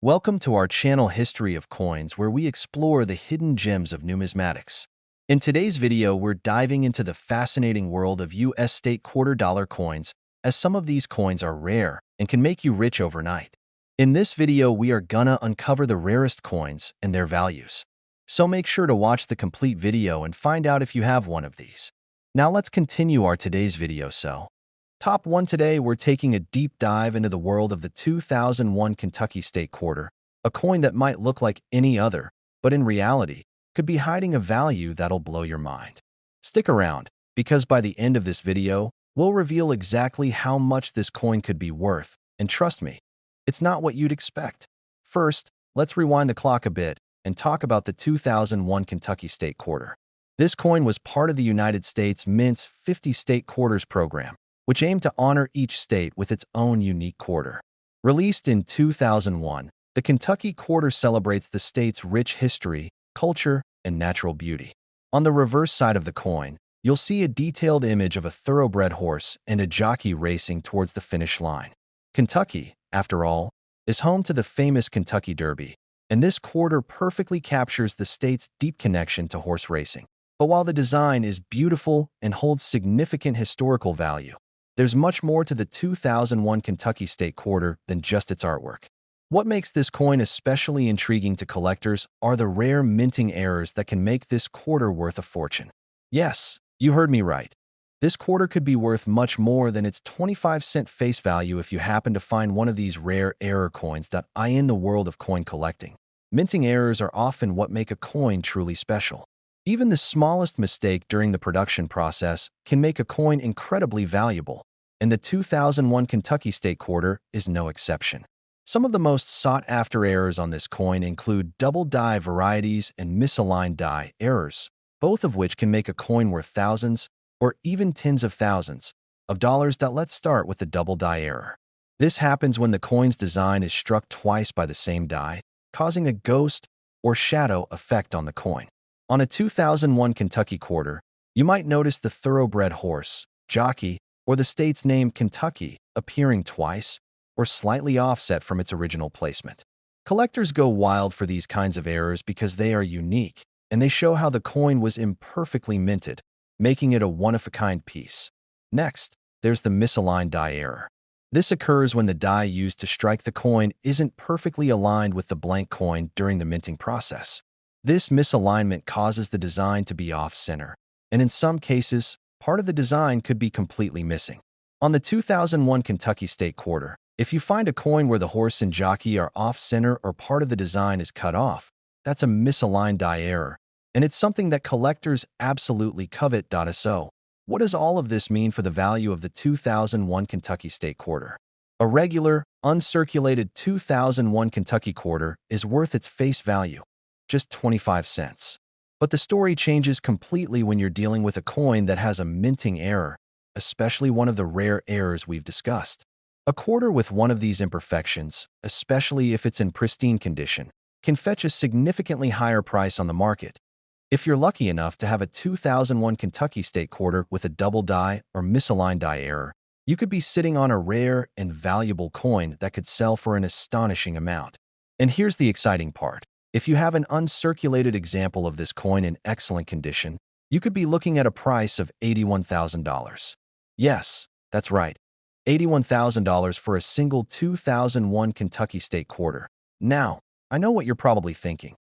Welcome to our channel History of Coins, where we explore the hidden gems of numismatics. In today's video, we're diving into the fascinating world of U.S. state quarter-dollar coins, as some of these coins are rare and can make you rich overnight. In this video, we are gonna uncover the rarest coins and their values. So make sure to watch the complete video and find out if you have one of these. Now let's continue our today's video. Top 1 today, we're taking a deep dive into the world of the 2001 Kentucky State Quarter, a coin that might look like any other, but in reality, could be hiding a value that'll blow your mind. Stick around, because by the end of this video, we'll reveal exactly how much this coin could be worth, and trust me, it's not what you'd expect. First, let's rewind the clock a bit and talk about the 2001 Kentucky State Quarter. This coin was part of the United States Mint's 50 State Quarters program, which aimed to honor each state with its own unique quarter. Released in 2001, the Kentucky Quarter celebrates the state's rich history, culture, and natural beauty. On the reverse side of the coin, you'll see a detailed image of a thoroughbred horse and a jockey racing towards the finish line. Kentucky, after all, is home to the famous Kentucky Derby, and this quarter perfectly captures the state's deep connection to horse racing. But while the design is beautiful and holds significant historical value, there's much more to the 2001 Kentucky State Quarter than just its artwork. What makes this coin especially intriguing to collectors are the rare minting errors that can make this quarter worth a fortune. Yes, you heard me right. This quarter could be worth much more than its 25-cent face value if you happen to find one of these rare error coins. In the world of coin collecting, minting errors are often what make a coin truly special. Even the smallest mistake during the production process can make a coin incredibly valuable, and the 2001 Kentucky State Quarter is no exception. Some of the most sought-after errors on this coin include double die varieties and misaligned die errors, both of which can make a coin worth thousands or even tens of thousands of dollars. Let's start with the double die error. This happens when the coin's design is struck twice by the same die, causing a ghost or shadow effect on the coin. On a 2001 Kentucky Quarter, you might notice the thoroughbred horse, jockey, or the state's name Kentucky appearing twice or slightly offset from its original placement. Collectors go wild for these kinds of errors because they are unique, and they show how the coin was imperfectly minted, making it a one-of-a-kind piece. Next, there's the misaligned die error. This occurs when the die used to strike the coin isn't perfectly aligned with the blank coin during the minting process. This misalignment causes the design to be off-center, and in some cases, part of the design could be completely missing. On the 2001 Kentucky State Quarter, if you find a coin where the horse and jockey are off-center or part of the design is cut off, that's a misaligned die error, and it's something that collectors absolutely covet. So, what does all of this mean for the value of the 2001 Kentucky State Quarter? A regular, uncirculated 2001 Kentucky Quarter is worth its face value, just 25 cents. But the story changes completely when you're dealing with a coin that has a minting error, especially one of the rare errors we've discussed. A quarter with one of these imperfections, especially if it's in pristine condition, can fetch a significantly higher price on the market. If you're lucky enough to have a 2001 Kentucky State Quarter with a double die or misaligned die error, you could be sitting on a rare and valuable coin that could sell for an astonishing amount. And here's the exciting part. If you have an uncirculated example of this coin in excellent condition, you could be looking at a price of $81,000. Yes, that's right, $81,000 for a single 2001 Kentucky State Quarter. Now, I know what you're probably thinking.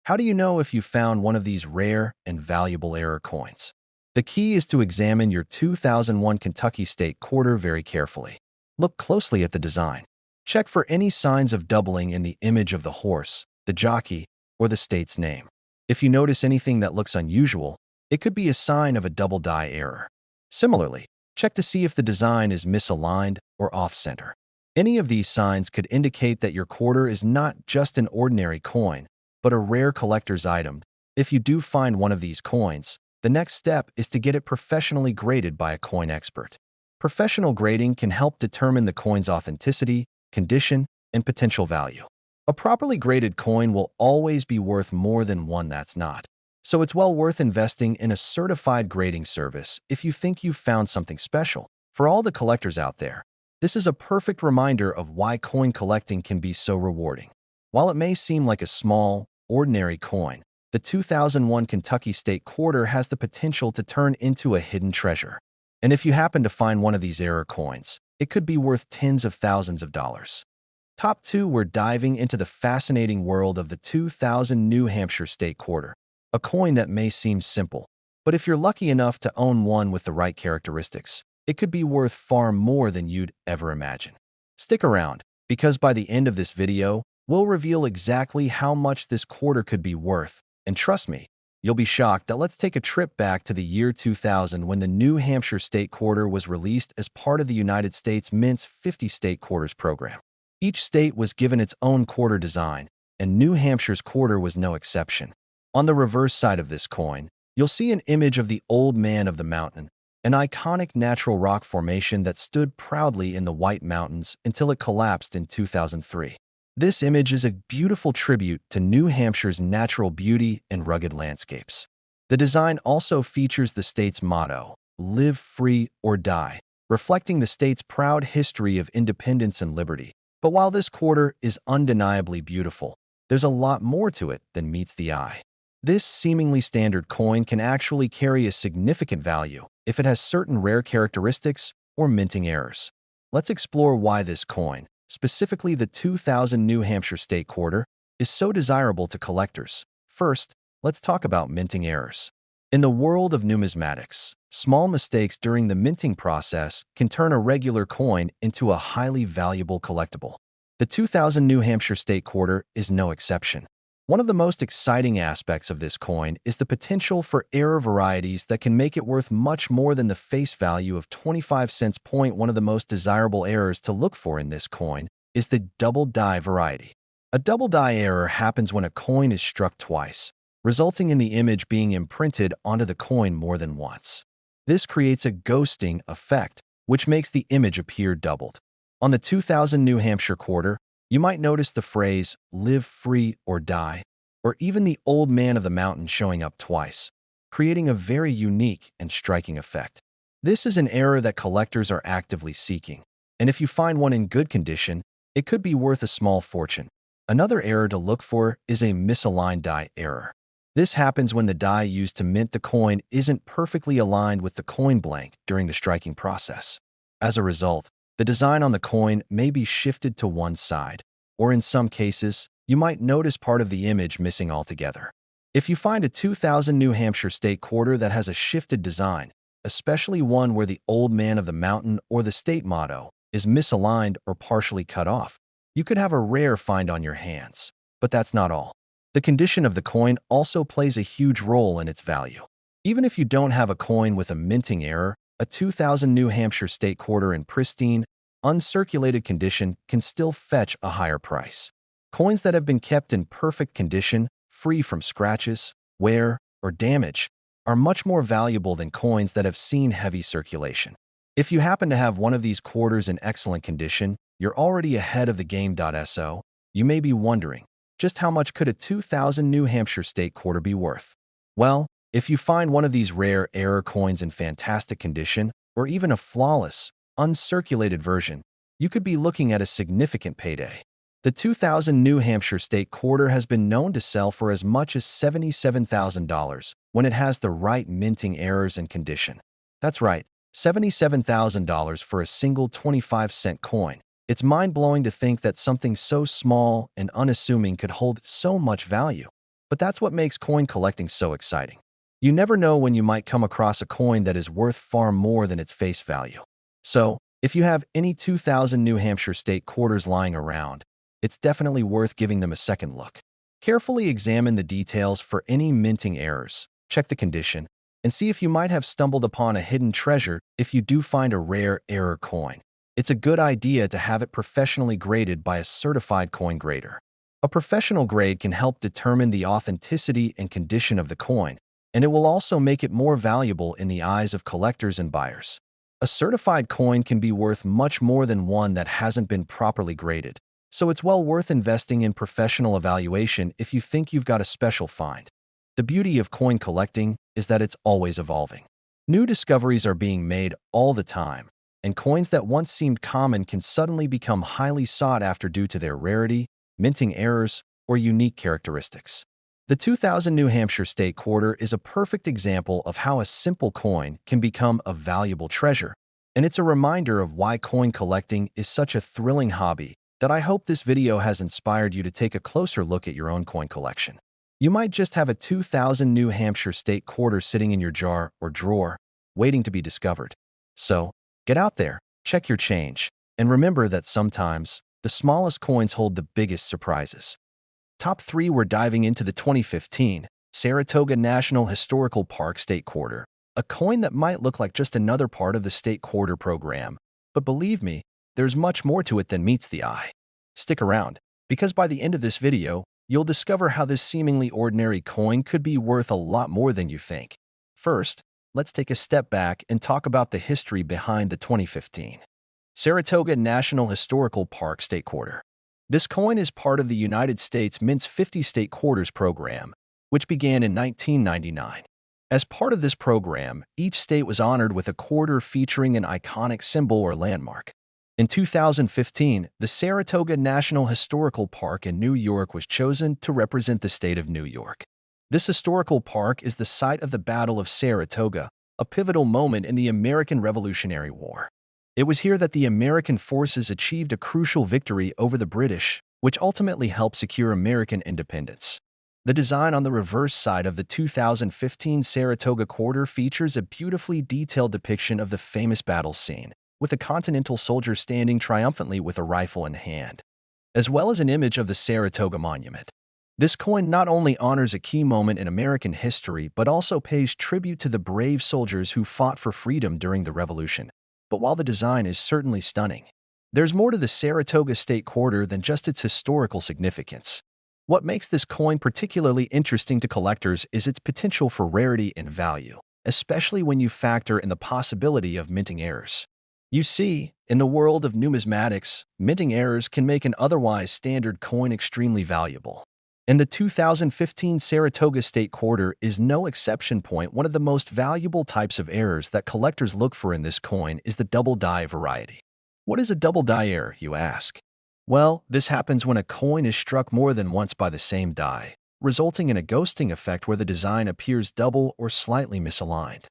How do you know if you found one of these rare and valuable error coins? The key is to examine your 2001 Kentucky State Quarter very carefully. Look closely at the design. Check for any signs of doubling in the image of the horse, the jockey, or the state's name. If you notice anything that looks unusual, it could be a sign of a double die error. Similarly, check to see if the design is misaligned or off-center. Any of these signs could indicate that your quarter is not just an ordinary coin, but a rare collector's item. If you do find one of these coins, the next step is to get it professionally graded by a coin expert. Professional grading can help determine the coin's authenticity, condition, and potential value. A properly graded coin will always be worth more than one that's not. So it's well worth investing in a certified grading service if you think you've found something special. For all the collectors out there, this is a perfect reminder of why coin collecting can be so rewarding. While it may seem like a small, ordinary coin, the 2001 Kentucky State Quarter has the potential to turn into a hidden treasure. And if you happen to find one of these error coins, it could be worth tens of thousands of dollars. Top 2, we're diving into the fascinating world of the 2000 New Hampshire State Quarter, a coin that may seem simple, but if you're lucky enough to own one with the right characteristics, it could be worth far more than you'd ever imagine. Stick around, because by the end of this video, we'll reveal exactly how much this quarter could be worth, and trust me, you'll be shocked that let's take a trip back to the year 2000 when the New Hampshire State Quarter was released as part of the United States Mint's 50 State Quarters program. Each state was given its own quarter design, and New Hampshire's quarter was no exception. On the reverse side of this coin, you'll see an image of the Old Man of the Mountain, an iconic natural rock formation that stood proudly in the White Mountains until it collapsed in 2003. This image is a beautiful tribute to New Hampshire's natural beauty and rugged landscapes. The design also features the state's motto, "Live free or die," reflecting the state's proud history of independence and liberty. But while this quarter is undeniably beautiful, there's a lot more to it than meets the eye. This seemingly standard coin can actually carry a significant value if it has certain rare characteristics or minting errors. Let's explore why this coin, specifically the 2000 New Hampshire State Quarter, is so desirable to collectors. First, let's talk about minting errors. In the world of numismatics, small mistakes during the minting process can turn a regular coin into a highly valuable collectible. The 2000 New Hampshire State Quarter is no exception. One of the most exciting aspects of this coin is the potential for error varieties that can make it worth much more than the face value of 25 cents. One of the most desirable errors to look for in this coin is the double die variety. A double die error happens when a coin is struck twice, resulting in the image being imprinted onto the coin more than once. This creates a ghosting effect, which makes the image appear doubled. On the 2000 New Hampshire Quarter, you might notice the phrase, "Live free or die," or even the Old Man of the Mountain showing up twice, creating a very unique and striking effect. This is an error that collectors are actively seeking, and if you find one in good condition, it could be worth a small fortune. Another error to look for is a misaligned die error. This happens when the die used to mint the coin isn't perfectly aligned with the coin blank during the striking process. As a result, the design on the coin may be shifted to one side, or in some cases, you might notice part of the image missing altogether. If you find a 2000 New Hampshire State Quarter that has a shifted design, especially one where the Old Man of the Mountain or the state motto is misaligned or partially cut off, you could have a rare find on your hands. But that's not all. The condition of the coin also plays a huge role in its value. Even if you don't have a coin with a minting error, a 2000 New Hampshire State Quarter in pristine, uncirculated condition can still fetch a higher price. Coins that have been kept in perfect condition, free from scratches, wear, or damage, are much more valuable than coins that have seen heavy circulation. If you happen to have one of these quarters in excellent condition, you're already ahead of the game. So, you may be wondering, just how much could a 2000 New Hampshire State Quarter be worth? Well, if you find one of these rare error coins in fantastic condition, or even a flawless, uncirculated version, you could be looking at a significant payday. The 2000 New Hampshire State Quarter has been known to sell for as much as $77,000 when it has the right minting errors and condition. That's right, $77,000 for a single 25-cent coin. It's mind-blowing to think that something so small and unassuming could hold so much value. But that's what makes coin collecting so exciting. You never know when you might come across a coin that is worth far more than its face value. So, if you have any 2000 New Hampshire State Quarters lying around, it's definitely worth giving them a second look. Carefully examine the details for any minting errors, check the condition, and see if you might have stumbled upon a hidden treasure if you do find a rare error coin. It's a good idea to have it professionally graded by a certified coin grader. A professional grade can help determine the authenticity and condition of the coin, and it will also make it more valuable in the eyes of collectors and buyers. A certified coin can be worth much more than one that hasn't been properly graded, so it's well worth investing in professional evaluation if you think you've got a special find. The beauty of coin collecting is that it's always evolving. New discoveries are being made all the time, and coins that once seemed common can suddenly become highly sought after due to their rarity, minting errors, or unique characteristics. The 2000 New Hampshire state quarter is a perfect example of how a simple coin can become a valuable treasure, and it's a reminder of why coin collecting is such a thrilling hobby that I hope this video has inspired you to take a closer look at your own coin collection. You might just have a 2000 New Hampshire state quarter sitting in your jar or drawer, waiting to be discovered. So, get out there, check your change, and remember that sometimes the smallest coins hold the biggest surprises. Top 3, we're diving into the 2015 Saratoga National Historical Park State Quarter, a coin that might look like just another part of the state quarter program. But believe me, there's much more to it than meets the eye. Stick around, because by the end of this video, you'll discover how this seemingly ordinary coin could be worth a lot more than you think. First, let's take a step back and talk about the history behind the 2015 Saratoga National Historical Park State Quarter. This coin is part of the United States Mint's 50 State Quarters program, which began in 1999. As part of this program, each state was honored with a quarter featuring an iconic symbol or landmark. In 2015, the Saratoga National Historical Park in New York was chosen to represent the state of New York. This historical park is the site of the Battle of Saratoga, a pivotal moment in the American Revolutionary War. It was here that the American forces achieved a crucial victory over the British, which ultimately helped secure American independence. The design on the reverse side of the 2015 Saratoga quarter features a beautifully detailed depiction of the famous battle scene, with a Continental soldier standing triumphantly with a rifle in hand, as well as an image of the Saratoga Monument. This coin not only honors a key moment in American history, but also pays tribute to the brave soldiers who fought for freedom during the Revolution. But while the design is certainly stunning, there's more to the Saratoga State Quarter than just its historical significance. What makes this coin particularly interesting to collectors is its potential for rarity and value, especially when you factor in the possibility of minting errors. You see, in the world of numismatics, minting errors can make an otherwise standard coin extremely valuable. And the 2015 Saratoga State Quarter is no exception. One of the most valuable types of errors that collectors look for in this coin is the double die variety. What is a double die error, you ask? Well, this happens when a coin is struck more than once by the same die, resulting in a ghosting effect where the design appears double or slightly misaligned.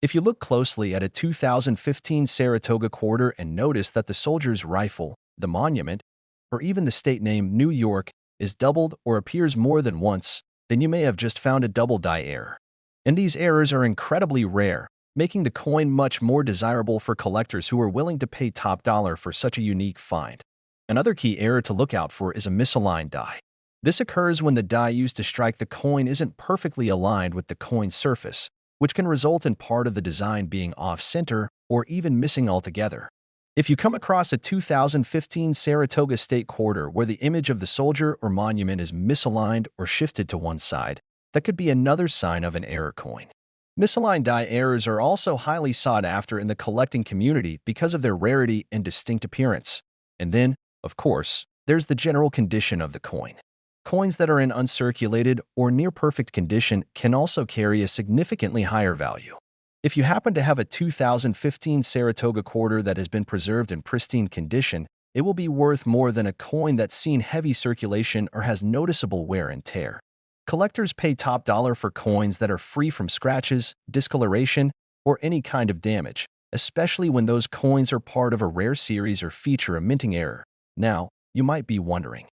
If you look closely at a 2015 Saratoga quarter and notice that the soldier's rifle, the monument, or even the state name New York is doubled or appears more than once, then you may have just found a double die error. And these errors are incredibly rare, making the coin much more desirable for collectors who are willing to pay top dollar for such a unique find. Another key error to look out for is a misaligned die. This occurs when the die used to strike the coin isn't perfectly aligned with the coin's surface, which can result in part of the design being off-center or even missing altogether. If you come across a 2015 Saratoga State Quarter where the image of the soldier or monument is misaligned or shifted to one side, that could be another sign of an error coin. Misaligned die errors are also highly sought after in the collecting community because of their rarity and distinct appearance. And then, of course, there's the general condition of the coin. Coins that are in uncirculated or near-perfect condition can also carry a significantly higher value. If you happen to have a 2015 Saratoga quarter that has been preserved in pristine condition, it will be worth more than a coin that's seen heavy circulation or has noticeable wear and tear. Collectors pay top dollar for coins that are free from scratches, discoloration, or any kind of damage, especially when those coins are part of a rare series or feature a minting error. Now, you might be wondering,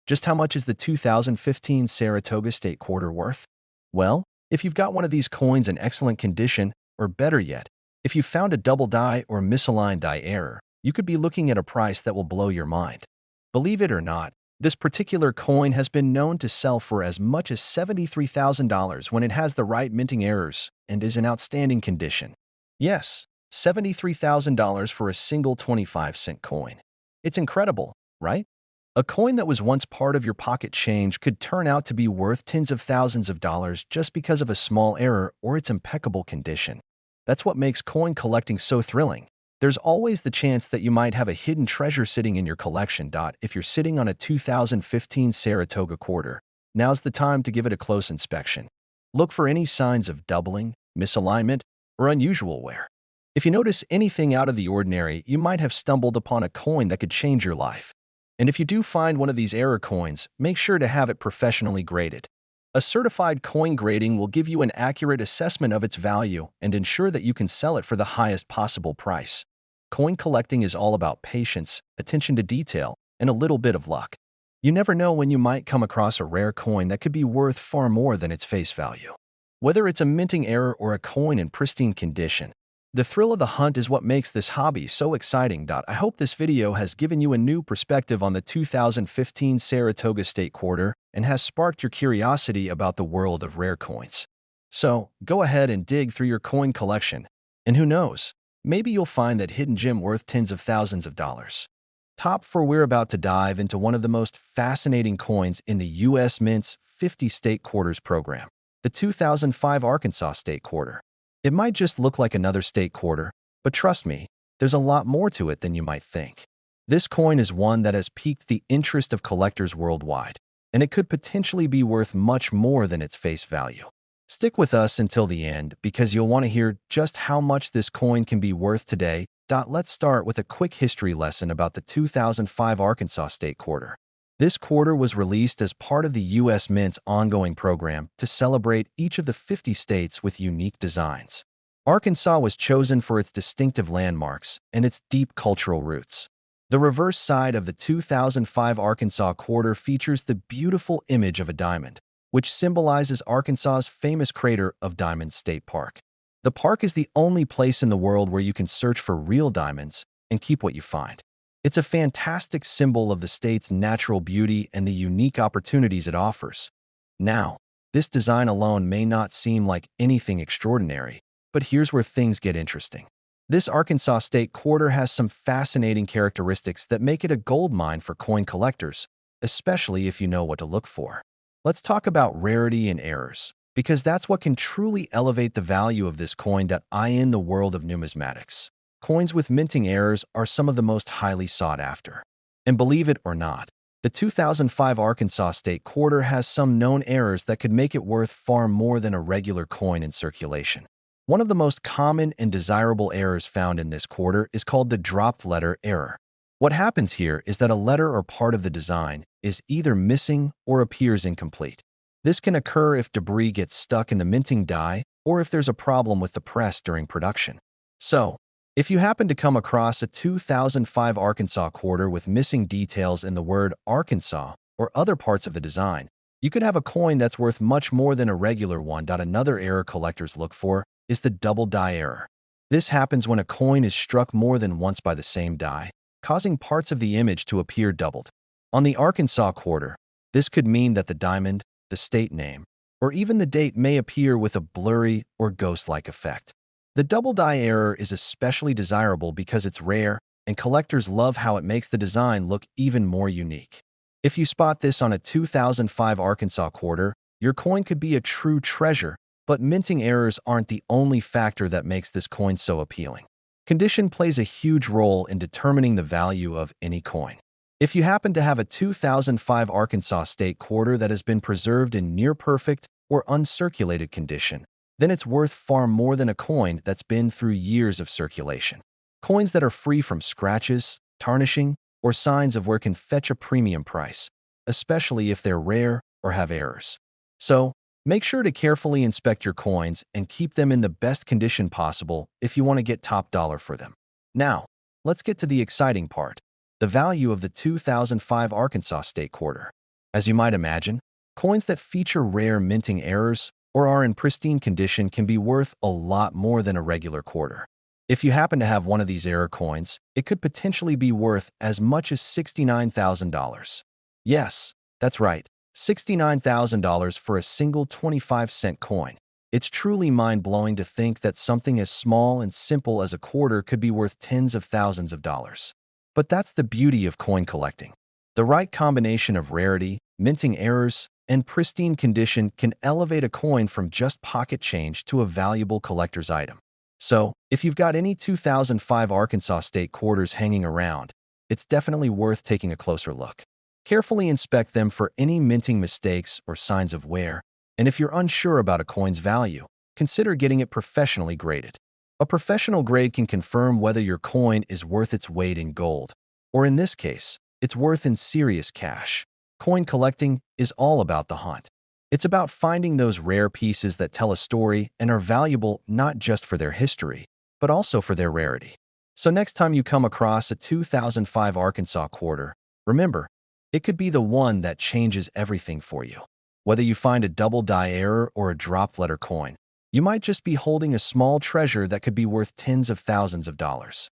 just how much is the 2015 Saratoga State Quarter worth? Well, if you've got one of these coins in excellent condition, or better yet, if you found a double die or misaligned die error, you could be looking at a price that will blow your mind. Believe it or not, this particular coin has been known to sell for as much as $73,000 when it has the right minting errors and is in outstanding condition. Yes, $73,000 for a single 25-cent coin. It's incredible, right? A coin that was once part of your pocket change could turn out to be worth tens of thousands of dollars just because of a small error or its impeccable condition. That's what makes coin collecting so thrilling. There's always the chance that you might have a hidden treasure sitting in your collection. If you're sitting on a 2015 Saratoga quarter, now's the time to give it a close inspection. Look for any signs of doubling, misalignment, or unusual wear. If you notice anything out of the ordinary, you might have stumbled upon a coin that could change your life. And if you do find one of these error coins, make sure to have it professionally graded. A certified coin grading will give you an accurate assessment of its value and ensure that you can sell it for the highest possible price. Coin collecting is all about patience, attention to detail, and a little bit of luck. You never know when you might come across a rare coin that could be worth far more than its face value. Whether it's a minting error or a coin in pristine condition, the thrill of the hunt is what makes this hobby so exciting. I hope this video has given you a new perspective on the 2015 Saratoga State Quarter and has sparked your curiosity about the world of rare coins. So, go ahead and dig through your coin collection, and who knows, maybe you'll find that hidden gem worth tens of thousands of dollars. Top 4. We're about to dive into one of the most fascinating coins in the U.S. Mint's 50 State Quarters program, the 2005 Arkansas State Quarter. It might just look like another state quarter, but trust me, there's a lot more to it than you might think. This coin is one that has piqued the interest of collectors worldwide, and it could potentially be worth much more than its face value. Stick with us until the end because you'll want to hear just how much this coin can be worth today. Let's start with a quick history lesson about the 2005 Arkansas State Quarter. This quarter was released as part of the U.S. Mint's ongoing program to celebrate each of the 50 states with unique designs. Arkansas was chosen for its distinctive landmarks and its deep cultural roots. The reverse side of the 2005 Arkansas quarter features the beautiful image of a diamond, which symbolizes Arkansas's famous crater of Diamond State Park. The park is the only place in the world where you can search for real diamonds and keep what you find. It's a fantastic symbol of the state's natural beauty and the unique opportunities it offers. Now, this design alone may not seem like anything extraordinary, but here's where things get interesting. This Arkansas State Quarter has some fascinating characteristics that make it a goldmine for coin collectors, especially if you know what to look for. Let's talk about rarity and errors, because that's what can truly elevate the value of this coin. In the world of numismatics, coins with minting errors are some of the most highly sought after. And believe it or not, the 2005 Arkansas State Quarter has some known errors that could make it worth far more than a regular coin in circulation. One of the most common and desirable errors found in this quarter is called the dropped letter error. What happens here is that a letter or part of the design is either missing or appears incomplete. This can occur if debris gets stuck in the minting die or if there's a problem with the press during production. So, if you happen to come across a 2005 Arkansas quarter with missing details in the word Arkansas or other parts of the design, you could have a coin that's worth much more than a regular one. Another error collectors look for is the double die error. This happens when a coin is struck more than once by the same die, causing parts of the image to appear doubled. On the Arkansas quarter, this could mean that the diamond, the state name, or even the date may appear with a blurry or ghost-like effect. The double die error is especially desirable because it's rare, and collectors love how it makes the design look even more unique. If you spot this on a 2005 Arkansas quarter, your coin could be a true treasure, but minting errors aren't the only factor that makes this coin so appealing. Condition plays a huge role in determining the value of any coin. If you happen to have a 2005 Arkansas State Quarter that has been preserved in near-perfect or uncirculated condition, then it's worth far more than a coin that's been through years of circulation. Coins that are free from scratches, tarnishing, or signs of wear can fetch a premium price, especially if they're rare or have errors. So, make sure to carefully inspect your coins and keep them in the best condition possible if you want to get top dollar for them. Now, let's get to the exciting part, the value of the 2005 Arkansas State Quarter. As you might imagine, coins that feature rare minting errors or are in pristine condition can be worth a lot more than a regular quarter. If you happen to have one of these error coins, it could potentially be worth as much as $69,000. Yes, that's right, $69,000 for a single 25-cent coin. It's truly mind-blowing to think that something as small and simple as a quarter could be worth tens of thousands of dollars. But that's the beauty of coin collecting. The right combination of rarity, minting errors, and pristine condition can elevate a coin from just pocket change to a valuable collector's item. So, if you've got any 2005 Arkansas State Quarters hanging around, it's definitely worth taking a closer look. Carefully inspect them for any minting mistakes or signs of wear, and if you're unsure about a coin's value, consider getting it professionally graded. A professional grade can confirm whether your coin is worth its weight in gold, or in this case, it's worth in serious cash. Coin collecting is all about the hunt. It's about finding those rare pieces that tell a story and are valuable not just for their history, but also for their rarity. So next time you come across a 2005 Arkansas quarter, remember, it could be the one that changes everything for you. Whether you find a double die error or a drop letter coin, you might just be holding a small treasure that could be worth tens of thousands of dollars.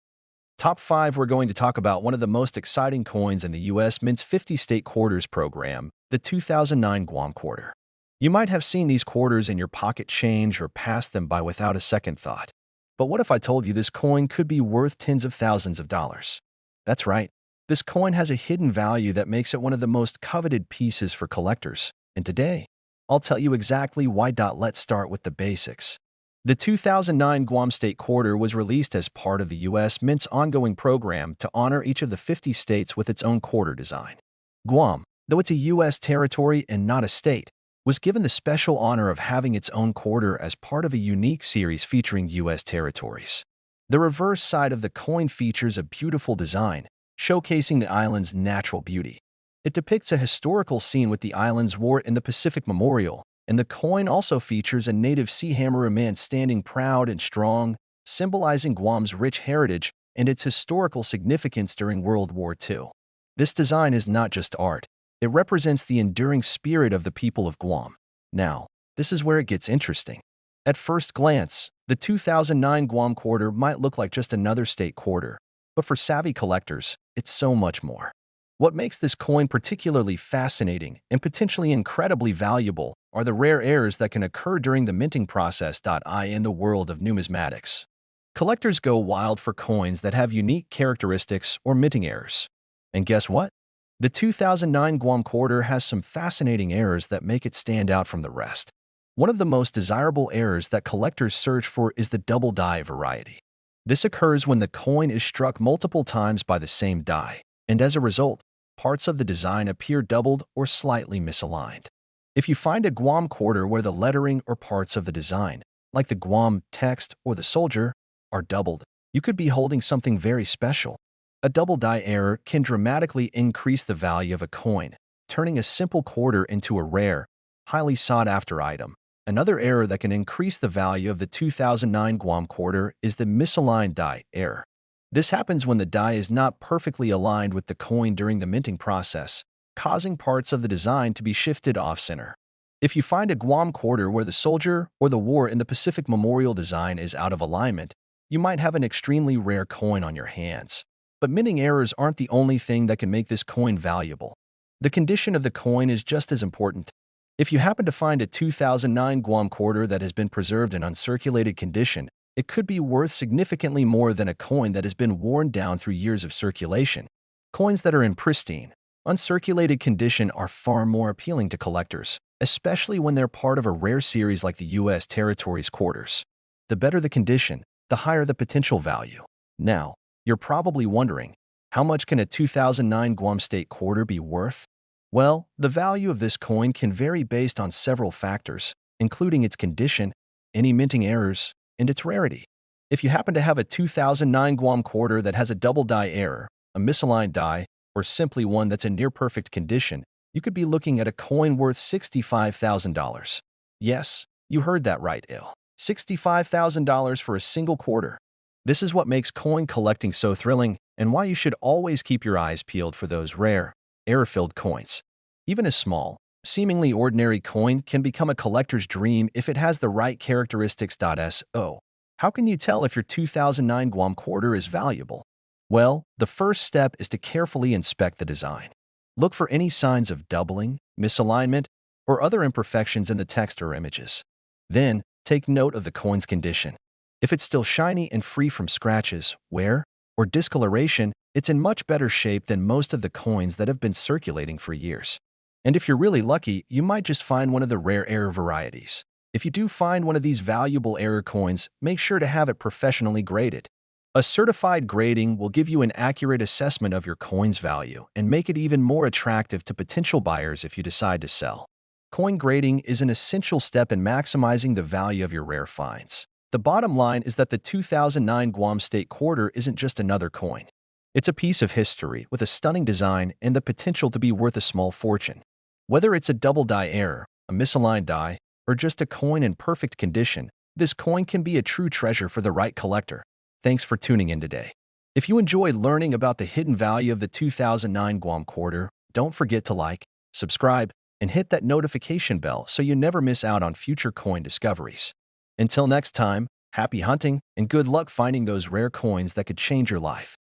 Top 5, we're going to talk about one of the most exciting coins in the U.S. Mint's 50 state quarters program, the 2009 Guam quarter. You might have seen these quarters in your pocket change or passed them by without a second thought. But what if I told you this coin could be worth tens of thousands of dollars? That's right. This coin has a hidden value that makes it one of the most coveted pieces for collectors. And today, I'll tell you exactly why. Let's start with the basics. The 2009 Guam State Quarter was released as part of the U.S. Mint's ongoing program to honor each of the 50 states with its own quarter design. Guam, though it's a U.S. territory and not a state, was given the special honor of having its own quarter as part of a unique series featuring U.S. territories. The reverse side of the coin features a beautiful design, showcasing the island's natural beauty. It depicts a historical scene with the island's war in the Pacific Memorial, and the coin also features a native sea hammer man standing proud and strong, symbolizing Guam's rich heritage and its historical significance during World War II. This design is not just art. It represents the enduring spirit of the people of Guam. Now, this is where it gets interesting. At first glance, the 2009 Guam quarter might look like just another state quarter, but for savvy collectors, it's so much more. What makes this coin particularly fascinating and potentially incredibly valuable are the rare errors that can occur during the minting process. In the world of numismatics, collectors go wild for coins that have unique characteristics or minting errors. And guess what? The 2009 Guam quarter has some fascinating errors that make it stand out from the rest. One of the most desirable errors that collectors search for is the double die variety. This occurs when the coin is struck multiple times by the same die, and as a result, parts of the design appear doubled or slightly misaligned. If you find a Guam quarter where the lettering or parts of the design, like the Guam text or the soldier, are doubled, you could be holding something very special. A double die error can dramatically increase the value of a coin, turning a simple quarter into a rare, highly sought-after item. Another error that can increase the value of the 2009 Guam quarter is the misaligned die error. This happens when the die is not perfectly aligned with the coin during the minting process, causing parts of the design to be shifted off-center. If you find a Guam quarter where the soldier or the war in the Pacific Memorial design is out of alignment, you might have an extremely rare coin on your hands. But minting errors aren't the only thing that can make this coin valuable. The condition of the coin is just as important. If you happen to find a 2009 Guam quarter that has been preserved in uncirculated condition, it could be worth significantly more than a coin that has been worn down through years of circulation. Coins that are in pristine, uncirculated condition are far more appealing to collectors, especially when they're part of a rare series like the U.S. territories quarters. The better the condition, the higher the potential value. Now, you're probably wondering, how much can a 2009 Guam State quarter be worth? Well, the value of this coin can vary based on several factors, including its condition, any minting errors, and its rarity. If you happen to have a 2009 Guam quarter that has a double die error, a misaligned die, or simply one that's in near-perfect condition, you could be looking at a coin worth $65,000. Yes, you heard that right, $65,000 for a single quarter. This is what makes coin collecting so thrilling and why you should always keep your eyes peeled for those rare, error-filled coins. Even a small, seemingly ordinary coin can become a collector's dream if it has the right characteristics. So, how can you tell if your 2009 Guam quarter is valuable? Well, the first step is to carefully inspect the design. Look for any signs of doubling, misalignment, or other imperfections in the text or images. Then, take note of the coin's condition. If it's still shiny and free from scratches, wear, or discoloration, it's in much better shape than most of the coins that have been circulating for years. And if you're really lucky, you might just find one of the rare error varieties. If you do find one of these valuable error coins, make sure to have it professionally graded. A certified grading will give you an accurate assessment of your coin's value and make it even more attractive to potential buyers if you decide to sell. Coin grading is an essential step in maximizing the value of your rare finds. The bottom line is that the 2009 Guam State Quarter isn't just another coin. It's a piece of history with a stunning design and the potential to be worth a small fortune. Whether it's a double die error, a misaligned die, or just a coin in perfect condition, this coin can be a true treasure for the right collector. Thanks for tuning in today. If you enjoyed learning about the hidden value of the 2009 Guam quarter, don't forget to like, subscribe, and hit that notification bell so you never miss out on future coin discoveries. Until next time, happy hunting and good luck finding those rare coins that could change your life.